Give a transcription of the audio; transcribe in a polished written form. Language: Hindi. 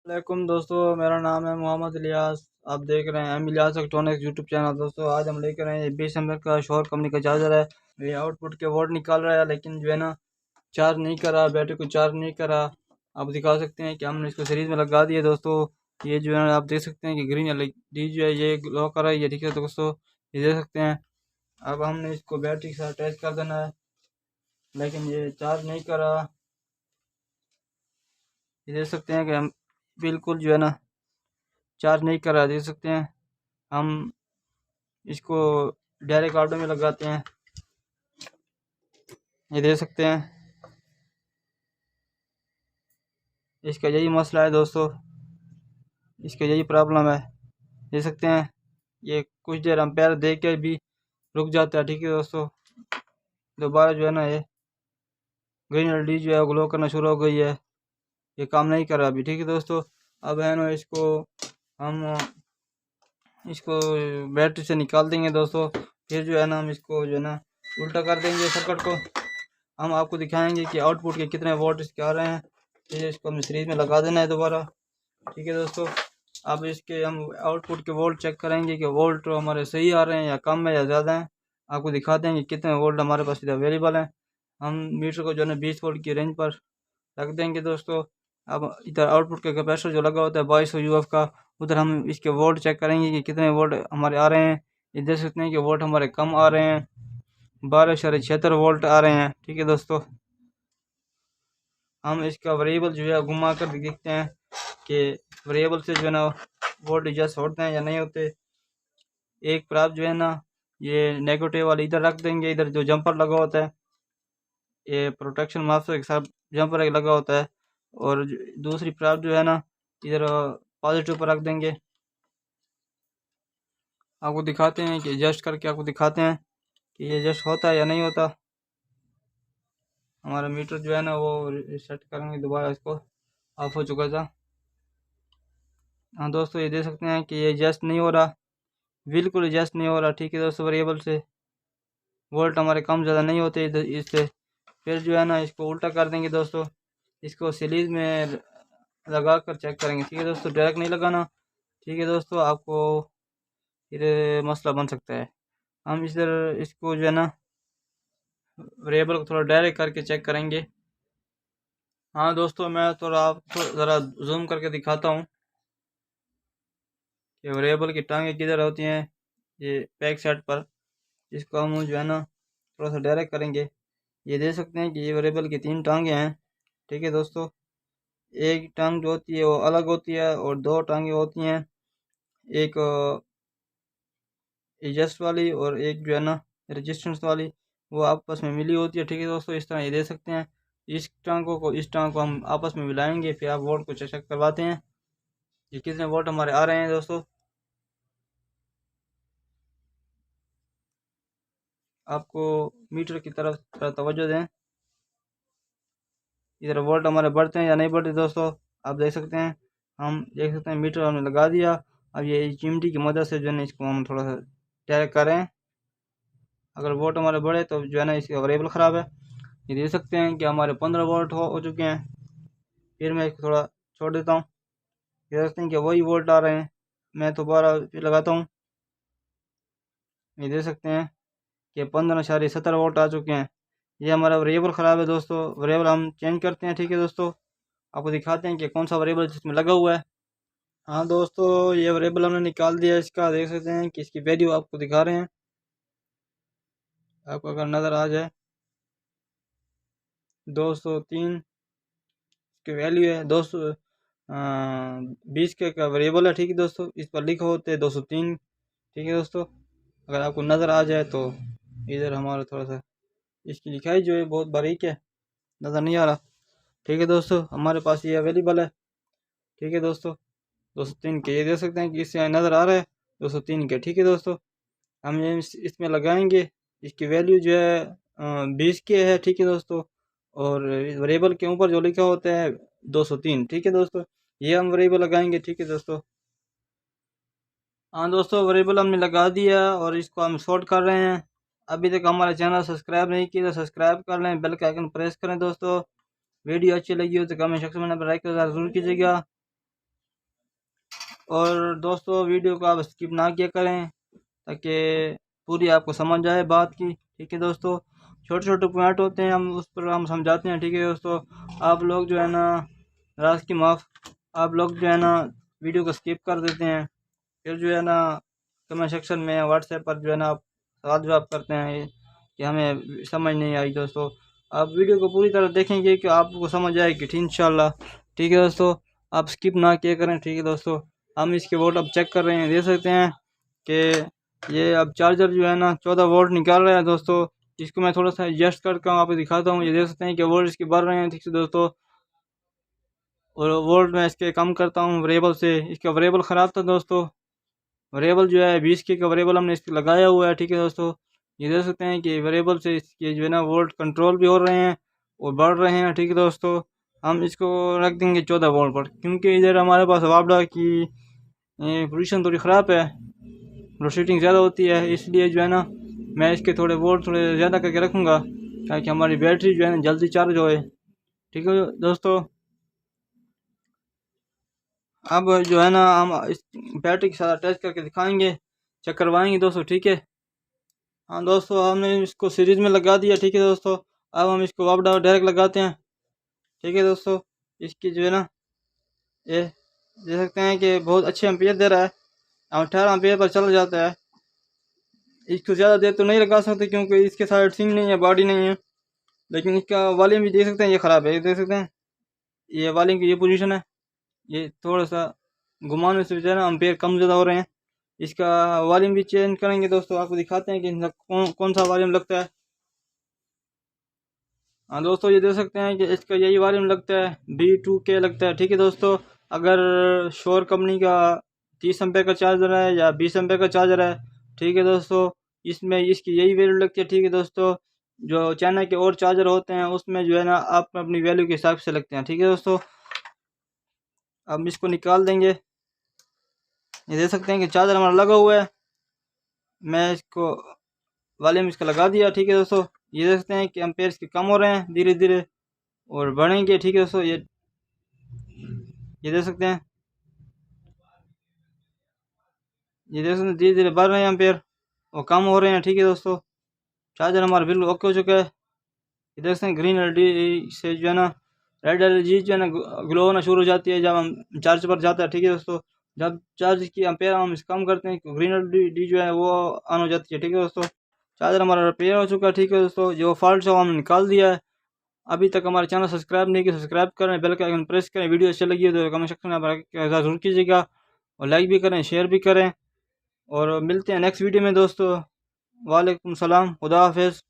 वालेकुम दोस्तों, मेरा नाम है मोहम्मद इलियास। आप देख रहे हैं M Ilyas electronics YouTube channel. दोस्तों आज हम लेकर आए हैं 20 एम्पेयर का शोर कंपनी का चार्जर है। ये आउटपुट के वोल्ट निकाल रहा है, लेकिन जो है ना चार्ज नहीं कर रहा, बैटरी को चार्ज नहीं कर रहा। आप दिखा सकते हैं कि हमने इसको सीरीज में लगा दिया दोस्तों। ये जो है आप देख सकते हैं कि ग्रीन एलईडी जो है ये ग्लो कर रहा है, ये ठीक है दोस्तों, ये देख सकते हैं। अब हमने इसको बैटरी के साथ अटैच कर देना है, लेकिन ये चार्ज नहीं कर रहा। ये देख सकते हैं कि हम बिल्कुल जो है ना चार्ज नहीं कर रहा, देख सकते हैं। हम इसको डायरेक्ट ऑटो में लगाते हैं, ये देख सकते हैं। इसका यही मसला है दोस्तों, इसका यही प्रॉब्लम है, देख सकते हैं। ये कुछ देर हम पैर दे के भी रुक जाता है, ठीक है दोस्तों। दोबारा जो है ना ये ग्रीन एलईडी जो है ग्लो करना शुरू हो गई है, ये काम नहीं कर रहा अभी, ठीक है दोस्तों। अब है ना इसको हम इसको बैटरी से निकाल देंगे दोस्तों। फिर जो है ना हम इसको जो है ना उल्टा कर देंगे सर्किट को। हम आपको दिखाएंगे कि आउटपुट के कितने वोल्ट इसके आ रहे हैं। फिर इसको हमें सीरीज में लगा देना है दोबारा, ठीक है दोस्तों। अब इसके हम आउटपुट के वोल्ट चेक करेंगे कि वोल्ट हमारे सही आ रहे हैं या कम है या ज़्यादा है। आपको दिखाते हैं कि कितने वोल्ट हमारे पास इधर अवेलेबल हैं। हम मीटर को जो है ना 20 वोल्ट की रेंज पर रख देंगे दोस्तों। अब इधर आउटपुट का कैपेसिटर जो लगा होता है 2200 यूएफ का, उधर हम इसके वोल्ट चेक करेंगे कि कितने वोल्ट हमारे आ रहे हैं। ये देख सकते हैं कि वोल्ट हमारे कम आ रहे हैं, 12.76 वोल्ट आ रहे हैं, ठीक है दोस्तों। हम इसका वेरिएबल जो है घुमा कर देखते हैं कि वेरिएबल से जो है ना वोल्ट एडजस्ट होते हैं या नहीं होते। एक प्राप्त जो है ना ये नेगेटिव वाले इधर रख देंगे, इधर जो जंपर लगा होता है, ये प्रोटेक्शन मास्टर के साथ जंपर एक लगा होता है। और दूसरी प्राप्त जो है ना इधर पॉजिटिव पर रख देंगे। आपको दिखाते हैं कि एडजस्ट करके आपको दिखाते हैं कि ये एडजस्ट होता है या नहीं होता। हमारा मीटर जो है ना वो सेट करेंगे दोबारा, इसको ऑफ हो चुका था। हाँ दोस्तों, ये देख सकते हैं कि ये एडजस्ट नहीं हो रहा, बिल्कुल एडजस्ट नहीं हो रहा, ठीक है दोस्तों। वेरिएबल से वोल्ट हमारे कम ज़्यादा नहीं होते इससे। फिर जो है ना इसको उल्टा कर देंगे दोस्तों, इसको सीरीज में लगा कर चेक करेंगे, ठीक है दोस्तों। डायरेक्ट नहीं लगाना, ठीक है दोस्तों, आपको फिर मसला बन सकता है। हम इधर इसको जो है ना वेरिएबल को थोड़ा डायरेक्ट करके चेक करेंगे। हाँ दोस्तों, मैं थोड़ा आपको ज़रा जूम करके दिखाता हूँ कि वेरिएबल की टांगें किधर होती हैं। ये बैक साइड पर इसको हम जो है ना थोड़ा सा डायरेक्ट करेंगे। ये देख सकते हैं कि ये वेरिएबल की 3 टांगें हैं, ठीक है दोस्तों। एक टांग जो होती है वो अलग होती है और 2 टांगें होती हैं, एक एडजस्ट वाली और एक जो है ना रेजिस्टेंस वाली, वो आपस में मिली होती है, ठीक है दोस्तों। इस तरह ये देख सकते हैं। इस टांगों को हम आपस में मिलाएंगे, फिर आप वोल्ट को चेक करवाते हैं कि कितने वोल्ट हमारे आ रहे हैं दोस्तों। आपको मीटर की तरफ तवज्जो दें, इधर वोल्ट हमारे बढ़ते हैं या नहीं बढ़ते दोस्तों, आप देख सकते हैं। हम देख सकते हैं मीटर हमने लगा दिया। अब ये चिमटी की मदद से जो है ना इसको हम थोड़ा सा चेक करें। अगर वोल्ट हमारे बढ़े तो जो है ना इसका वेरिएबल ख़राब है। ये देख सकते हैं कि हमारे 15 वोल्ट हो चुके हैं। फिर मैं इसको थोड़ा छोड़ देता हूँ, ये देखते हैं कि वही वोल्ट आ रहे हैं। मैं दोबारा फिर लगाता हूँ, ये देख सकते हैं कि 15.70 वोल्ट आ चुके हैं। ये हमारा वेरिएबल ख़राब है दोस्तों। वेरिएबल हम चेंज करते हैं, ठीक है दोस्तों। आपको दिखाते हैं कि कौन सा वेरिएबल जिसमें लगा हुआ है। हाँ दोस्तों, ये वेरिएबल हमने निकाल दिया इसका, देख सकते हैं कि इसकी वैल्यू आपको दिखा रहे हैं। आपको अगर नज़र आ जाए 203 की वैल्यू है। 220 के का वेरिएबल है, ठीक है दोस्तों। इस पर लिखा होते हैं 203, ठीक है दोस्तों। अगर आपको नज़र आ जाए तो इधर हमारा थोड़ा सा इसकी लिखाई जो है बहुत बारीक है, नज़र नहीं आ रहा, ठीक है दोस्तों। हमारे पास ये अवेलेबल है, ठीक है दोस्तों। 203 के ये देख सकते हैं कि इससे नज़र आ रहा है 203 के, ठीक है दोस्तों। हम ये इसमें लगाएंगे, इसकी वैल्यू जो है 20 की है, ठीक है दोस्तों। और वेरिएबल के ऊपर जो लिखा होता है 203, ठीक है दोस्तों। ये हम वेरिएबल लगाएंगे, ठीक है दोस्तों। हाँ दोस्तों, वेरिएबल हमने लगा दिया और इसको हम शॉर्ट कर रहे हैं। अभी तक हमारा चैनल सब्सक्राइब नहीं किया तो सब्सक्राइब कर लें, बेल का आइकन प्रेस करें दोस्तों। वीडियो अच्छी लगी हो तो कमेंट सेक्शन में लाइक ज़रूर कीजिएगा। और दोस्तों वीडियो को आप स्किप ना किया करें ताकि पूरी आपको समझ आए बात की। ठीक है दोस्तों, छोटे छोटे पॉइंट होते हैं, हम उस पर हम समझाते हैं। ठीक है दोस्तों, आप लोग जो है ना राज की माफ़, आप लोग जो है ना वीडियो को स्किप कर देते हैं, फिर जो है ना कमेंट सेक्शन में व्हाट्सएप पर जो है ना आप सवाल जवाब करते हैं कि हमें समझ नहीं आई। दोस्तों आप वीडियो को पूरी तरह देखेंगे कि आपको समझ आएगी ठीक इंशाल्लाह। ठीक है दोस्तों, आप स्किप ना किया करें। ठीक है दोस्तों, हम इसके वोल्ट अब चेक कर रहे हैं, देख सकते हैं कि ये अब चार्जर जो है ना 14 वोल्ट निकाल रहा है। दोस्तों इसको मैं थोड़ा सा एडजस्ट करके आपको दिखाता हूँ, ये देख सकते हैं कि वोल्ट इसके बढ़ रहे हैं। ठीक है दोस्तों, और वोल्ट मैं इसके कम करता हूँ वेरिएबल से। इसका वेरिएबल ख़राब था दोस्तों, वेरिएबल जो है 20 के का वेरिएबल हमने इसके लगाया हुआ है। ठीक है दोस्तों, ये देख सकते हैं कि वेरिएबल से इसके जो है ना वोल्ट कंट्रोल भी हो रहे हैं और बढ़ रहे हैं। ठीक है दोस्तों, हम इसको रख देंगे 14 वोल्ट पर, क्योंकि इधर हमारे पास वापडा की पोजीशन थोड़ी ख़राब है, लोडशेडिंग ज़्यादा होती है, इसलिए जो है ना मैं इसके थोड़े वोल्ट थोड़े ज़्यादा करके रखूँगा ताकि हमारी बैटरी जो है ना जल्दी चार्ज होए। ठीक है दोस्तों, अब जो है ना हम इस बैटरी के साथ अटैच करके दिखाएंगे, चेक करवाएंगे दोस्तों। ठीक है, हाँ दोस्तों, हमने इसको सीरीज में लगा दिया। ठीक है दोस्तों, अब हम इसको वापस डायरेक्ट लगाते हैं। ठीक है दोस्तों, इसकी जो है ना ये देख सकते हैं कि बहुत अच्छे एम्पियर दे रहा है, 18 एम्पियर पर चल जाता है। इसको ज़्यादा देर तो नहीं लगा सकते क्योंकि इसके साथ सिंग नहीं है, बॉडी नहीं है, लेकिन इसका वॉल्यूम भी देख सकते हैं, ये ख़राब है, ये देख सकते हैं, ये वॉल्यूम की ये पोजीशन है, ये थोड़ा सा घुमाने से जो है ना एम्पियर कम ज़्यादा हो रहे हैं। इसका वॉल्यूम भी चेंज करेंगे दोस्तों, आपको दिखाते हैं कि इनका कौन सा वॉल्यूम लगता है। हाँ दोस्तों, ये देख सकते हैं कि इसका यही वॉल्यूम लगता है, B2K लगता है। ठीक है दोस्तों, अगर शोर कंपनी का 30 एम्पेयर का चार्जर है या 20 एम्पेयर का चार्जर है, ठीक है दोस्तों, इसमें इसकी यही वैल्यू लगती है। ठीक है दोस्तों, जो चाइना के और चार्जर होते हैं उसमें जो है ना आप अपनी वैल्यू के हिसाब से लगते हैं। ठीक है दोस्तों, अब इसको निकाल देंगे। ये देख सकते हैं कि चार्जर हमारा लगा हुआ है, मैं इसको वॉल्यूम इसका लगा दिया। ठीक है दोस्तों, ये देख सकते हैं कि एम्पेयर इसके कम हो रहे हैं धीरे धीरे और बढ़ेंगे। ठीक है दोस्तों, ये देख सकते हैं, ये देख सकते हैं धीरे धीरे बढ़ रहे हैं एम्पेयर और कम हो रहे हैं। ठीक है दोस्तों, चार्जर हमारा बिल्कुल ओके हो चुका है। ये देख सकते हैं ग्रीन एलईडी से जो है ना रेड एलईडी जो है ना ग्लो होना शुरू हो जाती है जब हम चार्ज पर जाता है। ठीक है दोस्तों, जब चार्ज की एम्पेयर हम कम करते हैं ग्रीन एलईडी जो है वो ऑन हो जाती है। ठीक है दोस्तों, चार्जर हमारा रिपेयर हो चुका है। ठीक है दोस्तों, जो फॉल्ट है वो हमने निकाल दिया है। अभी तक हमारे चैनल सब्सक्राइब नहीं किया, सब्सक्राइब करें, बेल का आइकन प्रेस करें, वीडियो अच्छी लगी है तो कमेंट सेक्शन में ज़रूर कीजिएगा और लाइक भी करें, शेयर भी करें, और मिलते हैं नेक्स्ट वीडियो में दोस्तों। वालेकुम सलाम, खुदा हाफिज़।